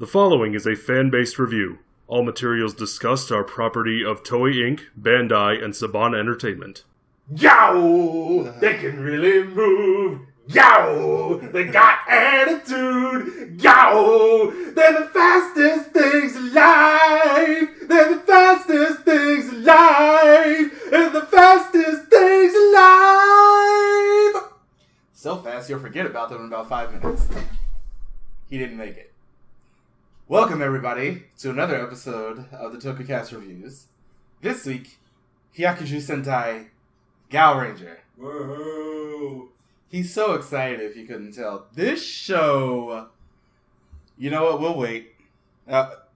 The following is a fan-based review. All materials discussed are property of Toei Inc., Bandai, and Saban Entertainment. Yow! They can really move. Yow! They got attitude. Yow! They're the fastest things alive. They're the fastest things alive. They're the fastest things alive. So fast you'll forget about them in about 5 minutes. He didn't make it. Welcome everybody to another episode of the Tokucast Reviews. This week, Hyakujuu Sentai Gaoranger. Woohoo! He's so excited if you couldn't tell. This show... You know what? We'll wait.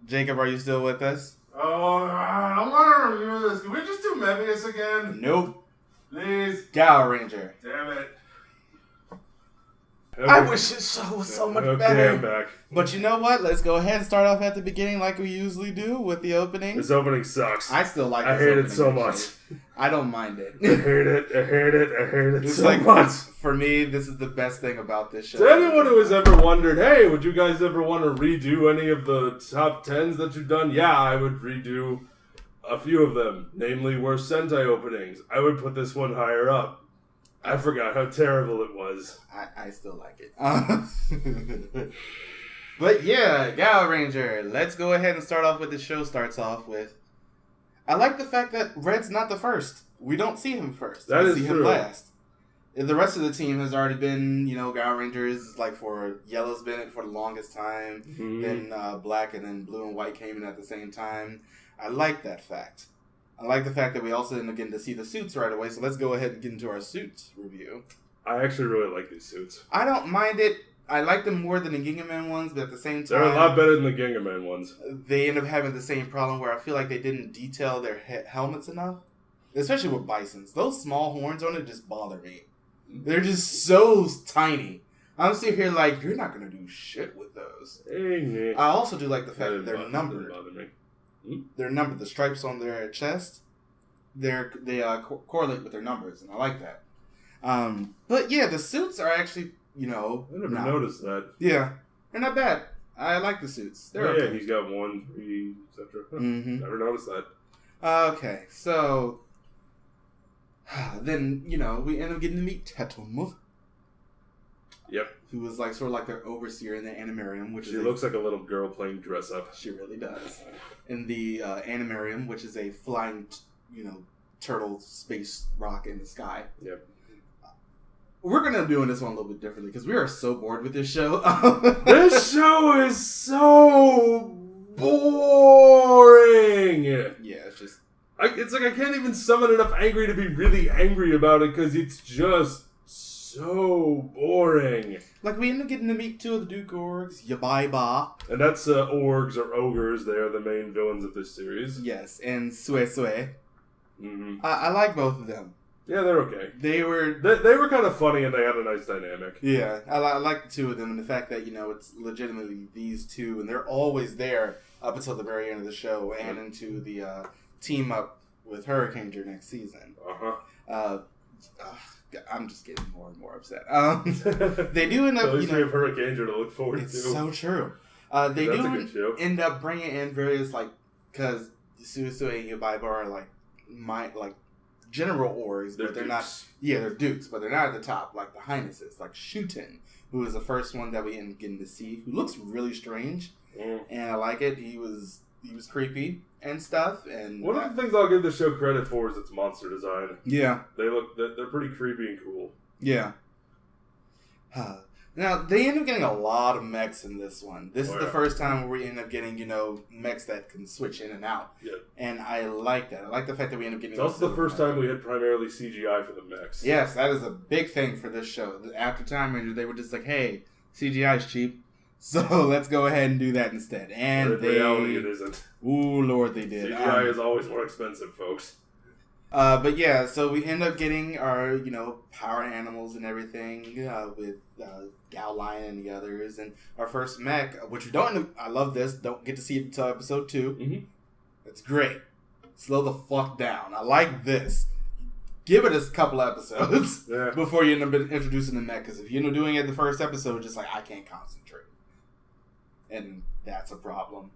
Jacob, are you still with us? Oh, I don't want to review this. Can we just do Mebius again? Nope. Please. Gaoranger. Damn it. Okay. I wish this show was so much Okay, better. I'm back. But you know what? Let's go ahead and start off at the beginning like we usually do with the opening. This opening sucks. I still like I this hate opening, it so actually. much. I don't mind it. I hate it It's so like, much. for me, this is the best thing about this show. To anyone who has ever wondered, hey, would you guys ever want to redo any of the top 10s that you've done? Yeah, I would redo a few of them, namely worst Sentai openings. I would put this one higher up. I forgot how terrible it was. I still like it. But yeah, Gaoranger. Let's go ahead and start off with the show starts off with... I like the fact that Red's not the first. We don't see him first. That we is see true. him last. The rest of the team has already been, Gaorangers, like for Yellow's been it for the longest time. Mm-hmm. Then Black and then Blue and White came in at the same time. I like that fact. I like the fact that we also end up getting to see the suits right away, so let's go ahead and get into our suits review. I actually really like these suits. I don't mind it. I like them more than the Gingaman ones, but at the same time... They're a lot better than the Gingaman ones. They end up having the same problem where I feel like they didn't detail their helmets enough. Especially with Bisons. Those small horns on it just bother me. They're just so tiny. I'm sitting here like, you're not going to do shit with those. Hey, I also do like the fact that they're numbered. Bother me. They're numbered. The stripes on their chest, they correlate with their numbers, and I like that. But yeah, the suits are actually, I never noticed that. Yeah, they're not bad. I like the suits. They're okay. Yeah, he's got 1, 3, etc. Mm-hmm. Never noticed that. Okay, so then we end up getting to meet Tetum. Yep. Who was like sort of like their overseer in the animarium, which She looks like a little girl playing dress up. She really does. In the animarium, which is a flying, turtle space rock in the sky. Yep. We're gonna doing this one a little bit differently because we are so bored with this show. This show is so boring. Yeah, it's just. It's like I can't even summon enough angry to be really angry about it because it's just so boring. Like, we end up getting to meet 2 of the Duke Orgs, Yabaiba. And that's orgs or ogres. They are the main villains of this series. Yes, and Sue Sue. Mm-hmm. I like both of them. Yeah, they're okay. They were kind of funny and they had a nice dynamic. Yeah, I like the 2 of them, and the fact that, it's legitimately these 2, and they're always there up until the very end of the show, and into the team up with Hurricaneger next season. I'm just getting more and more upset. They do end up, At least we have Hurricaneger to look forward to. It's so true. They That's do a good show. end up bringing in various, because Susu and Yabaiba are, general orgs, but they're not... Yeah, they're dukes, but they're not at the top, like the highnesses, like Shuten, who is the first one that we end up getting to see, who looks really strange, and I like it. He was creepy and stuff, and... One of the things I'll give the show credit for is its monster design. Yeah. They're pretty creepy and cool. Yeah. Now, they end up getting a lot of mechs in this one. This is the first time where we end up getting, mechs that can switch in and out. Yeah. And I like that. I like the fact that we end up getting... It's also the first time we had primarily CGI for the mechs. Yes, that is a big thing for this show. After Time Ranger, they were just like, hey, CGI is cheap, so let's go ahead and do that instead. And but in reality, it isn't. Ooh, Lord, they did. CGI is always more expensive, folks. But yeah, so we end up getting our, power animals and everything with Gal Lion and the others. And our first mech, which we don't, I love this, don't get to see it until episode 2. Mm-hmm. It's great. Slow the fuck down. I like this. Give it a couple episodes before you end up introducing the mech. Because if you end up doing it the first episode, just like, I can't concentrate. And that's a problem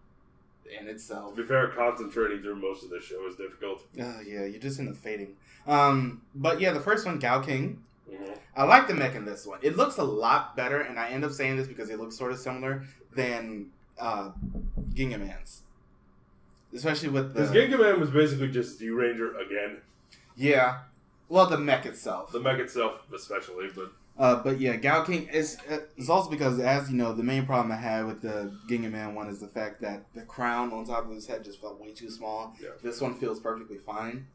in itself. To be fair, concentrating through most of this show is difficult. Yeah, you just end up fading. But yeah, the first one, Gao King. Mm-hmm. I like the mech in this one. It looks a lot better, and I end up saying this because it looks sort of similar than Ginga Man's. Especially with the... Because Ginga Man was basically just Z-Ranger again. Yeah. Well, the mech itself. The mech itself especially, but... But yeah, Gao King is also because, as you know, the main problem I had with the Ginga Man one is the fact that the crown on top of his head just felt way too small. Yeah. This one feels perfectly fine.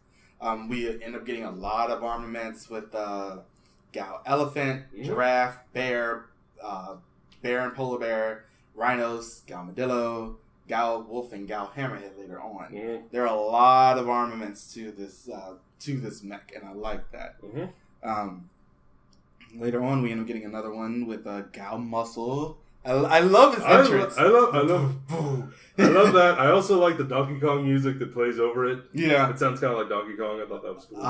We end up getting a lot of armaments with Gao Elephant, Giraffe, Bear, Bear and Polar Bear, Rhinos, Gao Modillo, Gao Wolf, and Gao Hammerhead later on. Mm-hmm. There are a lot of armaments to this mech, and I like that. Mm-hmm. Later on, we end up getting another one with Gao Muscle. I love his entrance. I love that. I also like the Donkey Kong music that plays over it. Yeah. It sounds kind of like Donkey Kong. I thought that was cool.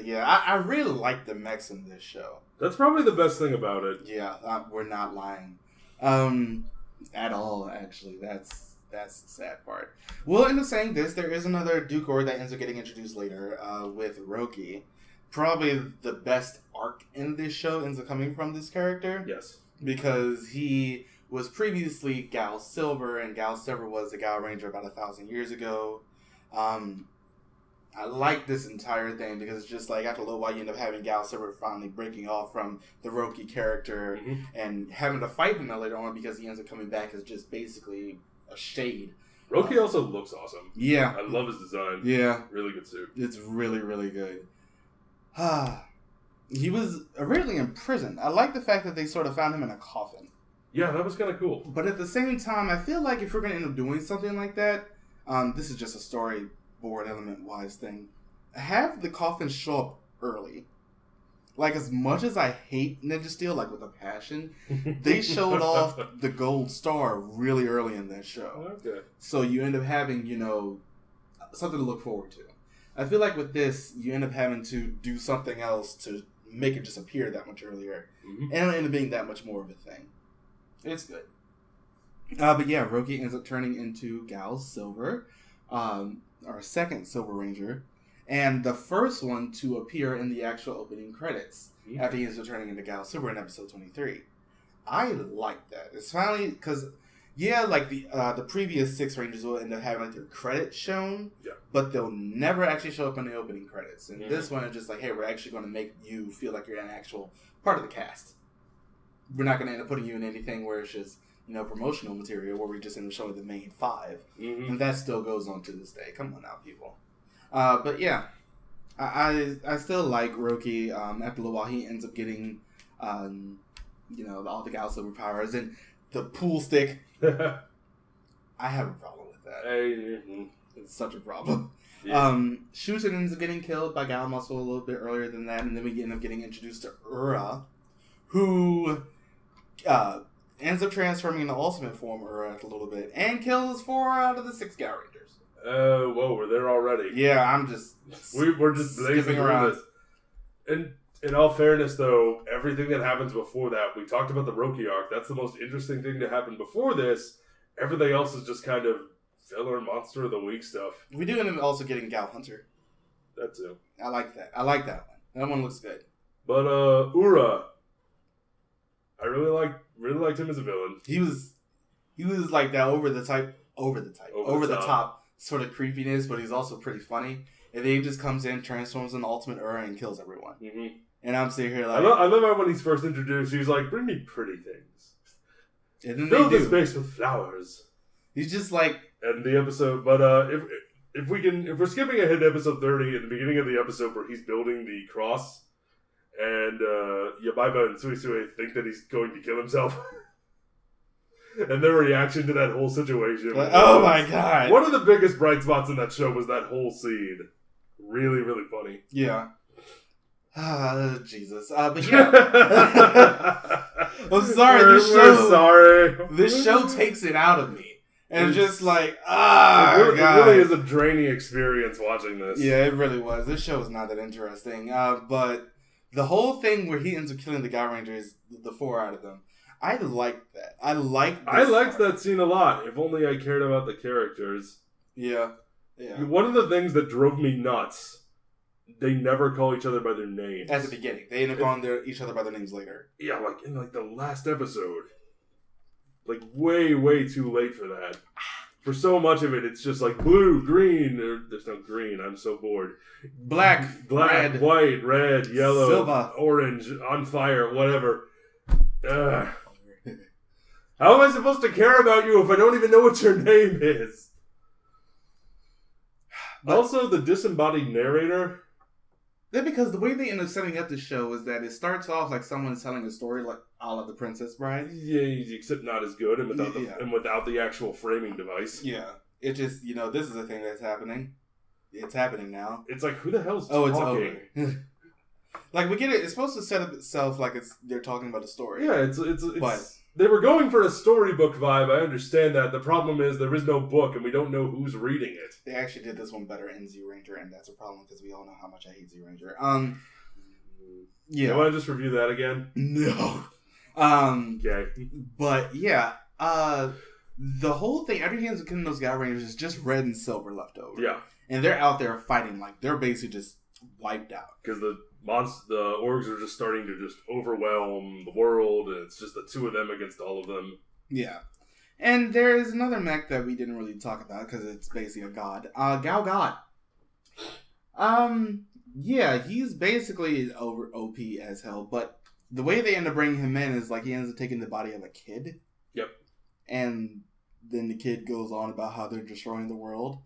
Yeah, I really like the mechs in this show. That's probably the best thing about it. Yeah, we're not lying. At all, actually. That's the sad part. We'll end up saying this. There is another Dukor that ends up getting introduced later with Roki. Probably the best arc in this show ends up coming from this character. Yes. Because he was previously Gao Silver, and Gao Silver was the Gaoranger about 1,000 years ago. I like this entire thing because it's just like after a little while you end up having Gao Silver finally breaking off from the Roki character and having to fight him later on because he ends up coming back as just basically a shade. Roki also looks awesome. Yeah. I love his design. Yeah. Really good suit. It's really, really good. He was originally in prison. I like the fact that they sort of found him in a coffin. Yeah, that was kind of cool. But at the same time, I feel like if we're going to end up doing something like that, this is just a storyboard element-wise thing, have the coffin show up early. Like, as much as I hate Ninja Steel, like, with a passion, they showed off the gold star really early in that show. Okay. So you end up having, something to look forward to. I feel like with this, you end up having to do something else to make it just appear that much earlier. And it'll end up being that much more of a thing. It's good. But yeah, Roki ends up turning into Gao Silver, our second Silver Ranger, and the first one to appear in the actual opening credits after he ends up turning into Gao Silver in episode 23. I like that. It's finally, because... Yeah, like the previous 6 Rangers will end up having like their credits shown, but they'll never actually show up in the opening credits. And this one is just like, hey, we're actually going to make you feel like you're an actual part of the cast. We're not going to end up putting you in anything where it's just, promotional material where we just end up showing the main 5. And that still goes on to this day. Come on now, people. But yeah, I still like Roki. After a little while, he ends up getting, all the Gao Silver powers and the pool stick. I have a problem with that. It's such a problem. Yeah. Shuten ends up getting killed by Gao Muscle a little bit earlier than that, and then we end up getting introduced to Ura, who ends up transforming into ultimate form Ura a little bit, and kills 4 out of the 6 Gao Rangers. Whoa, we're there already. Yeah, I'm just... We're just blazing around this. And in all fairness, though, everything that happens before that, we talked about the Roki arc. That's the most interesting thing to happen before this. Everything else is just kind of filler monster of the week stuff. We do end up also getting Gao Hunter. That too. I like that. I like that one. That one looks good. But Ura, I really liked him as a villain. He was like that over the top sort of creepiness, but he's also pretty funny. And then he just comes in, transforms into Ultimate Ura, and kills everyone. Mm-hmm. And I'm sitting here like... I love how when he's first introduced, he's like, bring me pretty things. And then fill the space with flowers. He's just like... And the episode... But if we're skipping ahead to episode 30, at the beginning of the episode where he's building the cross, and Yabaiba and Suisui think that he's going to kill himself. And their reaction to that whole situation. Like, oh my god. One of the biggest bright spots in that show was that whole scene. Really, really funny. Yeah. Jesus. But yeah. I'm sorry. We're sorry. This show takes it out of me. And it's just like, it really is a draining experience watching this. Yeah, it really was. This show is not that interesting. But the whole thing where he ends up killing the Gaorangers, the 4 out of them, I liked that. I liked that scene a lot. If only I cared about the characters. Yeah. One of the things that drove me nuts, they never call each other by their names. At the beginning. They end up calling each other by their names later. Yeah, like in like the last episode. Like way, way too late for that. For so much of it, it's just like blue, green, there's no green, I'm so bored. Black, red, white, red, yellow, silver, orange, on fire, whatever. How am I supposed to care about you if I don't even know what your name is? Also, the disembodied narrator. Yeah, because the way they end up setting up the show is that it starts off like someone's telling a story like all of The Princess Bride. Yeah, except not as good and without the actual framing device. Yeah. It just, this is a thing that's happening. It's happening now. It's like, who the hell's talking? It's over. Like, we get it. It's supposed to set up itself like they're talking about a story. Yeah, it's they were going for a storybook vibe. I understand that. The problem is there is no book, and we don't know who's reading it. They actually did this one better in Z Ranger, and that's a problem because we all know how much I hate Z Ranger. Yeah. You want to just review that again? No. Okay. But yeah, the whole thing, every hands killing those Gaoranger Rangers is just red and silver left over. Yeah. And they're out there fighting like they're basically just wiped out because the orgs are just starting to just overwhelm the world, and it's just the two of them against all of them. Yeah. And there's another mech that we didn't really talk about because it's basically a god. Gao God. Yeah, he's basically over OP as hell, but the way they end up bringing him in is like he ends up taking the body of a kid. Yep. And then the kid goes on about how they're destroying the world.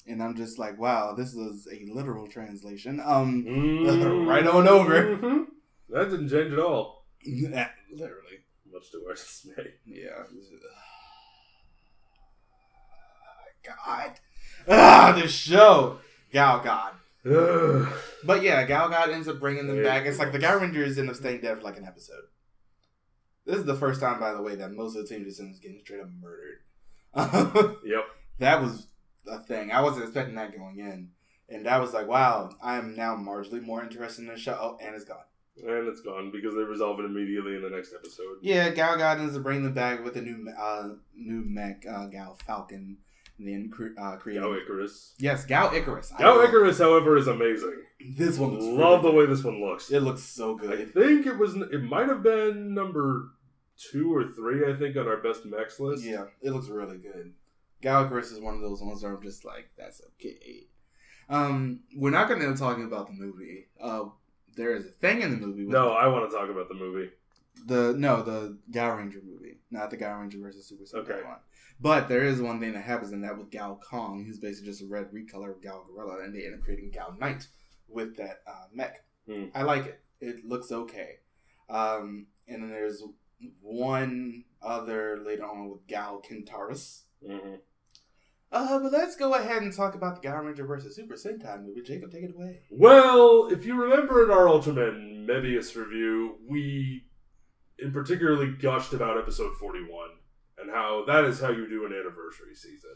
And I'm just like, wow, this is a literal translation. Right on over. Mm-hmm. That didn't change at all. Literally. Much to our dismay. Yeah. God. This show. Gao God. But yeah, Gao God ends up bringing them back. It's like the Gaorangers end up staying dead for like an episode. This is the first time, by the way, that most of the team just ends up getting straight up murdered. Yep. That was a thing. I wasn't expecting that going in. And I was like, wow, I am now marginally more interested in the show. Oh, and it's gone. And it's gone because they resolve it immediately in the next episode. Yeah, Gao God ends up bringing them back with a new mech, Gao Falcon. And then creating Gao Icarus. Yes, Gao Icarus. Gao Icarus, however, is amazing. This one looks love the way this one looks. It looks so good. I think it might have been number 2 or 3, I think, on our best Mechs list. Yeah, it looks really good. Gao Icarus is one of those ones where I'm just like, that's okay. We're not going to be talking about the movie. There is a thing in the movie. No, I want to talk about the movie. The Gaoranger movie, not the Gaoranger versus Super Sentai one. But there is one thing that happens in that with Gao Kong, who's basically just a red recolor of Gao Gorilla, and they end up creating Gao Knight with that mech. I like it. It looks okay. And then there's one other later on with Gao Kentaurus. Mm-hmm. But let's go ahead and talk about the Gaoranger versus Super Sentai movie. Jacob, take it away. Well, if you remember in our Ultraman Mebius review, we in particularly gushed about episode 41 and how that is how you do an anniversary season.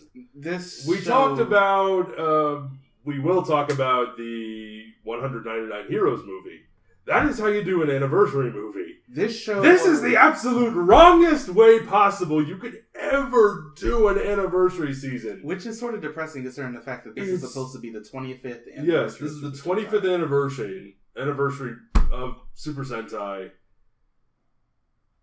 We will talk about the 199 Heroes movie. That is how you do an anniversary movie. This is the absolute wrongest way possible you could ever do an anniversary season. Which is sort of depressing considering the fact that this is supposed to be the 25th anniversary. Yes, this is the 25th anniversary of Super Sentai.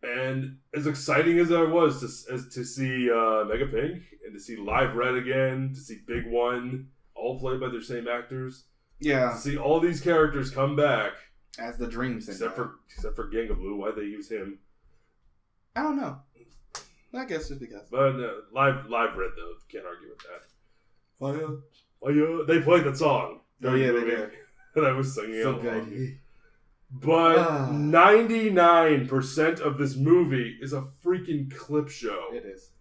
And as exciting as I was to see Mega Pink and to see Live Red again, to see Big One, all played by their same actors. Yeah. To see all these characters come back. As the Dream Sentai. Except for Gang of Blue, why'd they use him? I don't know. I guess just because. But Live Red, though, can't argue with that. Fire. They played that song. Oh, yeah, they did. And I was singing so it good. along. But 99% of this movie is a freaking clip show. It is.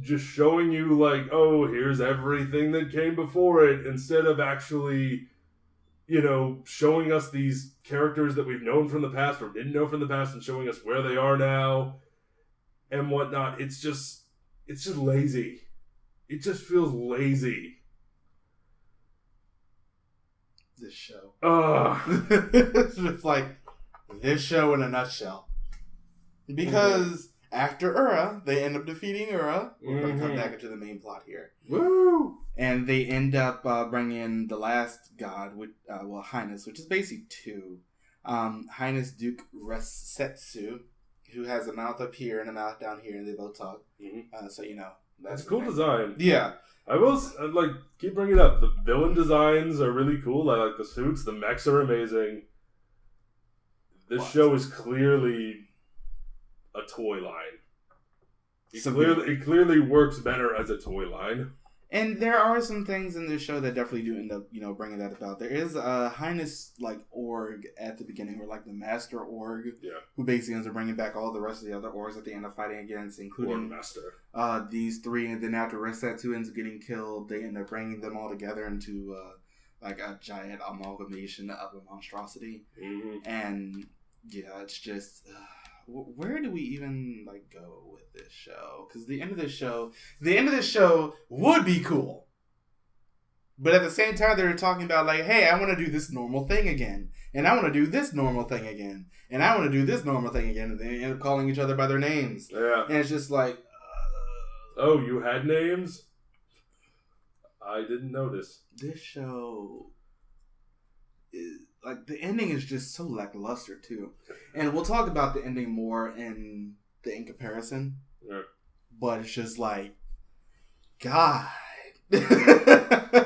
Just showing you, like, oh, here's everything that came before it, instead of actually, showing us these characters that we've known from the past or didn't know from the past and showing us where they are now and whatnot. It's just lazy. It just feels lazy. This show. Ugh. It's like this show in a nutshell. Because after Ura, they end up defeating Ura. We're going to come back into the main plot here. Woo! And they end up bringing in the last god, with, Highness, which is basically two. Highness Duke Resetsu, who has a mouth up here and a mouth down here, and they both talk. So, you know. That's a cool design. Yeah. I will, keep bringing it up. The villain designs are really cool. I like the suits. The mechs are amazing. This show is clearly a toy line. It clearly works better as a toy line. And there are some things in this show that definitely do end up, bringing that about. There is a Highness, org at the beginning, or, the Master Org, who basically ends up bringing back all the rest of the other orgs that they end up fighting against, including these three. And then after Resetsu ends up getting killed, they end up bringing them all together into, a giant amalgamation of a monstrosity. And, yeah, it's just... where do we even go with this show? Because the end of this show would be cool, but at the same time they're talking about hey, I want to do this normal thing again, and I want to do this normal thing again, and I want to do this normal thing again, and they end up calling each other by their names. Yeah, and it's just oh, you had names? I didn't notice. This show is. The ending is just so lackluster, too. And we'll talk about the ending more in comparison. Yeah. But it's just God.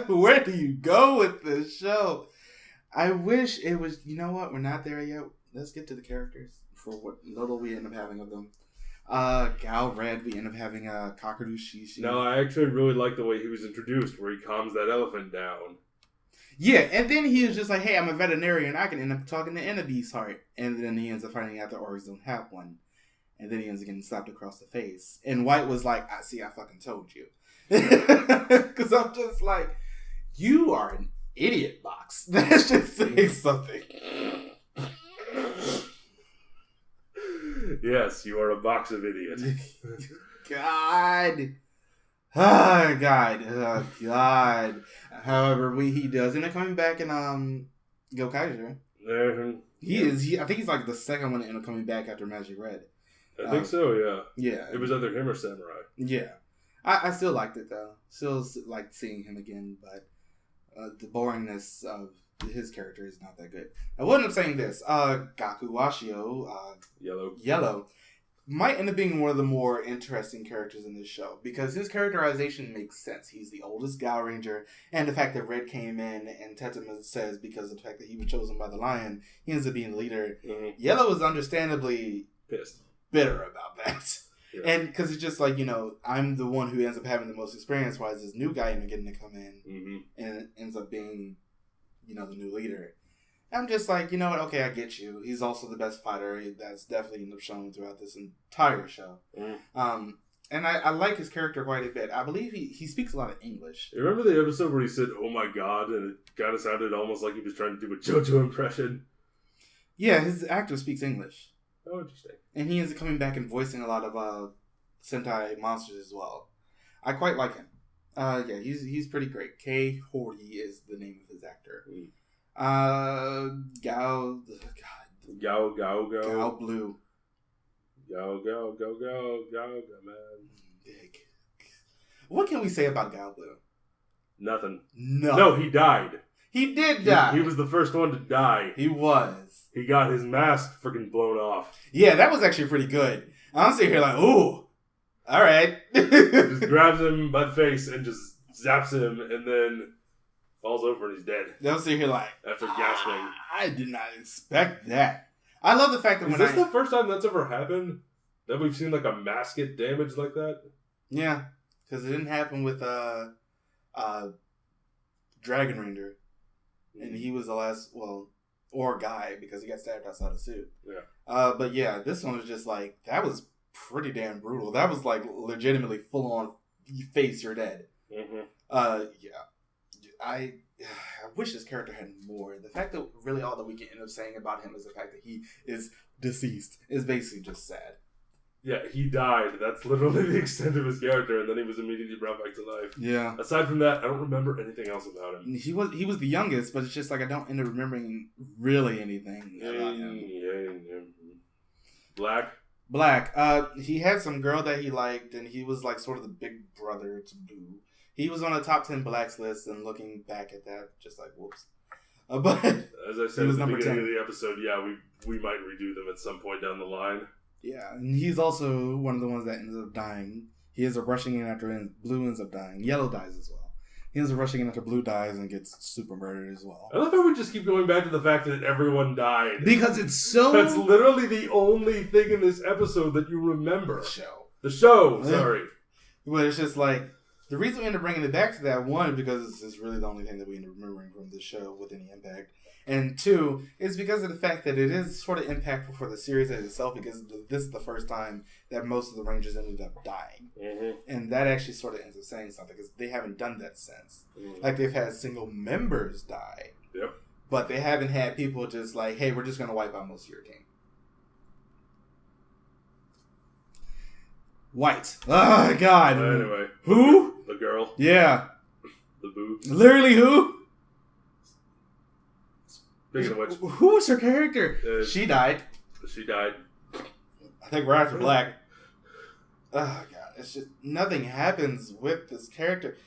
Where do you go with this show? I wish it was, you know what? We're not there yet. Let's get to the characters for what little we end up having of them. Gal Red, we end up having Kakadu Shishi. No, I actually really like the way he was introduced, where he calms that elephant down. Yeah, and then he was just hey, I'm a veterinarian. I can end up talking to Enabee's heart. And then he ends up finding out the orgs don't have one. And then he ends up getting slapped across the face. And White was I fucking told you. Because I'm just you are an idiot box. That should say something. Yes, you are a box of idiots. God. Oh, God. Oh, God. However, he does end up coming back in Gokaiger. I think he's the second one to end up coming back after Magic Red. I think so, yeah. Yeah. It was either him or Samurai. Yeah. I still liked it, though. Still like seeing him again, but the boringness of his character is not that good. I would end up saying this. Gaku Washio, Yellow, might end up being one of the more interesting characters in this show because his characterization makes sense. He's the oldest Gaoranger, and the fact that Red came in and Tetsuma says because of the fact that he was chosen by the Lion, he ends up being the leader. Yellow is understandably bitter about that. Yeah. And because it's just I'm the one who ends up having the most experience, while this new guy ends up getting to come in and ends up being, the new leader. I'm just you know what? Okay, I get you. He's also the best fighter. That's definitely ended up shown throughout this entire show. And I like his character quite a bit. I believe he speaks a lot of English. You remember the episode where he said, "Oh my God," and it kind of sounded almost like he was trying to do a JoJo impression? Yeah, his actor speaks English. Oh, interesting. And he is coming back and voicing a lot of Sentai monsters as well. I quite like him. Yeah, he's pretty great. Kei Hori is the name of his actor. Gao Blue. Go, man. What can we say about Gao Blue? Nothing. No, he died. He did die. He was the first one to die. He was. He got his mask freaking blown off. Yeah, that was actually pretty good. I'm sitting here ooh, all right. Just grabs him by the face and just zaps him, and then falls over and he's dead. They'll sit here after gasping. I did not expect that. I love the fact that Is this the first time that's ever happened? That we've seen a mask get damaged like that? Yeah, because it didn't happen with Dragon Ranger, and he was the last or guy because he got stabbed outside the suit. Yeah. But yeah, this one was just that was pretty damn brutal. That was legitimately full on face you're dead. Yeah. I wish this character had more. The fact that really all that we can end up saying about him is the fact that he is deceased is basically just sad. Yeah, he died. That's literally the extent of his character, and then he was immediately brought back to life. Yeah. Aside from that, I don't remember anything else about him. He was the youngest, but it's just I don't end up remembering really anything about him. Yeah. Black? Black. He had some girl that he liked, and he was like sort of the big brother to Blue. He was on a top 10 Blacks list, and looking back at that, just like whoops. But as I said at the beginning 10. of the episode, yeah, we might redo them at some point down the line. Yeah, and he's also one of the ones that ends up dying. He ends up rushing in after Blue ends up dying. Yellow dies as well. He ends up rushing in after Blue dies and gets super murdered as well. I love how we just keep going back to the fact that everyone died. Because it's so... That's literally the only thing in this episode that you remember. The show, sorry. But it's just like, the reason we end up bringing it back to that, one, because it's really the only thing that we end up remembering from this show with any impact. And two, is because of the fact that it is sort of impactful for the series as itself, because this is the first time that most of the Rangers ended up dying. Mm-hmm. And that actually sort of ends up saying something, because they haven't done that since. Mm-hmm. Like, they've had single members die. Yep. But they haven't had people just like, hey, we're just going to wipe out most of your team. White. Oh, God. Anyway. Who? The girl. Yeah. The boobs. Literally who? Speaking of which. Who was her character? She died. She died. I think right after Black. Oh, God. It's just, nothing happens with this character.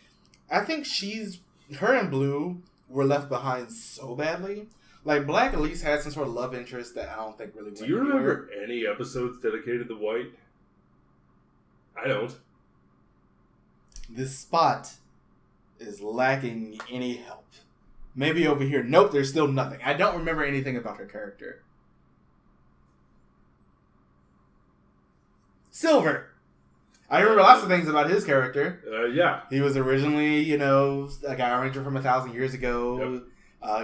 I think her and Blue were left behind so badly. Like, Black at least had some sort of love interest that I don't think really went Do you anywhere. remember any episodes dedicated to White? I don't. This spot is lacking any help. Maybe over here. Nope, there's still nothing. I don't remember anything about her character. Silver. I remember lots of things about his character. Yeah. He was originally, a Gaoranger from 1,000 years ago. Yep.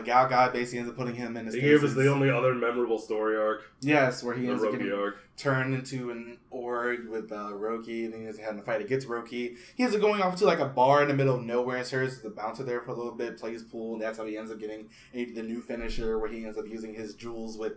Gao God basically ends up putting him in his He gave us the only other memorable story arc. Yes, where he The ends up Roki getting arc. turned into an org with Roki, and then he ends up having a fight against Roki. He ends up going off to like a bar in the middle of nowhere and serves as the bouncer there for a little bit, plays pool, and that's how he ends up getting the new finisher, where he ends up using his jewels with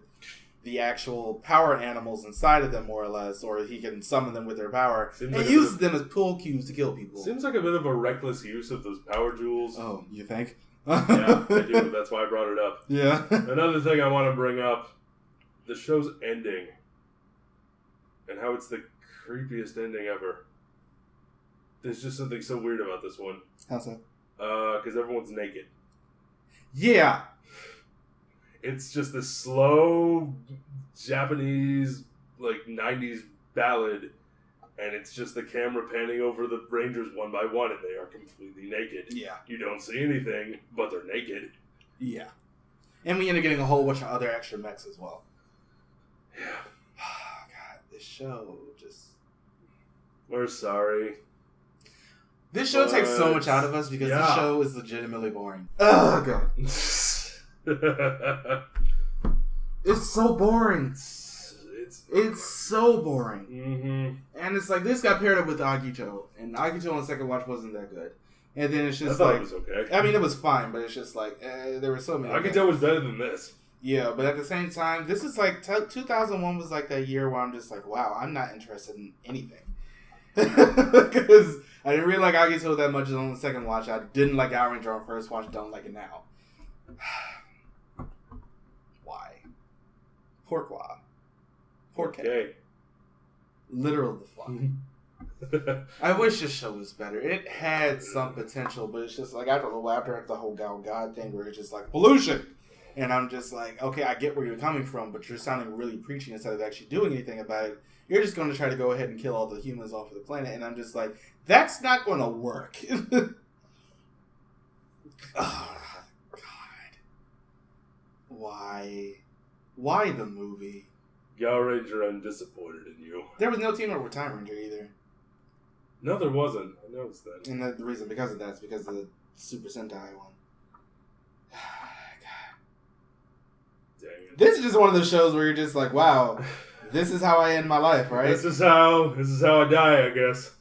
the actual power animals inside of them, more or less, or he can summon them with their power, and uses them as pull cues to kill people. Seems like a bit of a reckless use of those power jewels. Oh, you think? Yeah, I do. That's why I brought it up. Yeah. Another thing I want to bring up, the show's ending. And how it's the creepiest ending ever. There's just something so weird about this one. How so? Because everyone's naked. Yeah. It's just this slow Japanese, 90s ballad. And it's just the camera panning over the Rangers one by one, and they are completely naked. Yeah. You don't see anything, but they're naked. Yeah. And we end up getting a whole bunch of other extra mechs as well. Yeah. Oh, God, this show just... We're sorry. This show takes so much out of us because this show is legitimately boring. Oh, God. It's so boring. It's so boring. Mm-hmm. And it's like, this got paired up with Agito. And Agito on the second watch wasn't that good. And then it's just I thought it was okay. I mean, it was fine, but it's just like, there were so many. Agito was better than this. Yeah, but at the same time, this is like, 2001 was like that year where I'm just like, wow, I'm not interested in anything. Because I didn't really like Agito that much on the second watch. I didn't like Gaoranger on first watch. Don't like it now. Why? Pourquoi? Okay. Literal the fuck. I wish this show was better. It had some potential, but it's just like after the whole Gao God thing where it's just like pollution. And I'm just like, okay, I get where you're coming from, but you're sounding really preachy instead of actually doing anything about it. You're just going to try to go ahead and kill all the humans off of the planet. And I'm just like, that's not going to work. Oh, God. Why the movie? Gaoranger, I'm disappointed in you. There was no teamwork with Time Ranger either. No, there wasn't. I noticed that. And the reason because of that is because of the Super Sentai one. Dang it. This is just one of those shows where you're just like, wow, this is how I end my life, right? This is how I die, I guess.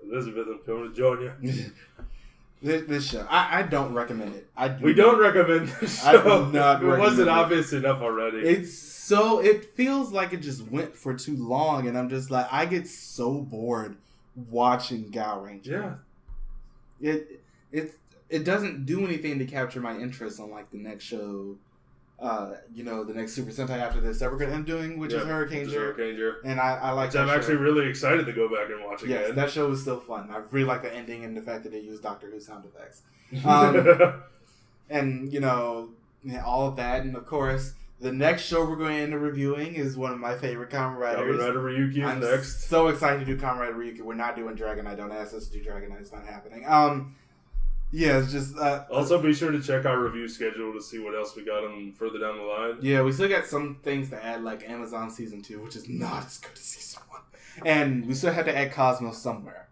Elizabeth, I'm coming to join you. This show, I don't recommend it. We don't recommend this show. I do not it recommend wasn't it. obvious enough already. It feels like it just went for too long, and I'm just like, I get so bored watching Gaoranger. Yeah. It doesn't do anything to capture my interest on like the next show the next Super Sentai after this that we're going to end doing, which is Hyakujuu. And I like which that I'm show. actually really excited to go back and watch again. Yes, that show was still fun. I really like the ending and the fact that they used Doctor Who sound effects. And, all of that. And, of course, the next show we're going to end up reviewing is one of my favorite Kamen Riders. Kamen Rider Ryuki is I'm next. so excited to do Kamen Rider Ryuki. We're not doing Dragonite. Don't ask us to do Dragonite. It's not happening. It's just... also, be sure to check our review schedule to see what else we got on further down the line. Yeah, we still got some things to add, like Amazon Season 2, which is not as good as Season 1. And we still have to add Cosmos somewhere.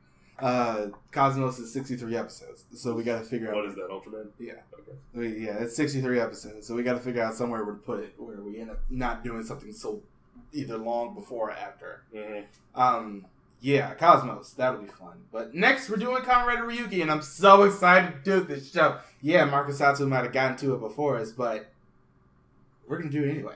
Cosmos is 63 episodes, so we got to figure out... What is that, Ultraman? Yeah. Okay. Yeah, it's 63 episodes, so we got to figure out somewhere where to put it, where we end up not doing something so either long before or after. Mm-hmm. Yeah, Cosmos, that'll be fun. But next, we're doing Kamen Rider Ryuki, and I'm so excited to do this show. Yeah, Marcus Satsu might have gotten to it before us, but we're going to do it anyway.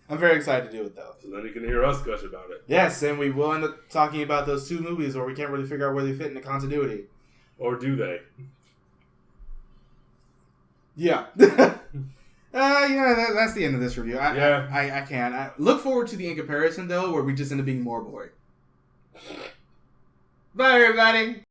I'm very excited to do it, though. So then you can hear us gush about it. Yes, and we will end up talking about those two movies where we can't really figure out where they fit in the continuity. Or do they? Yeah. That's the end of this review. I can't. Look forward to the in comparison, though, where we just end up being more bored. Bye, everybody.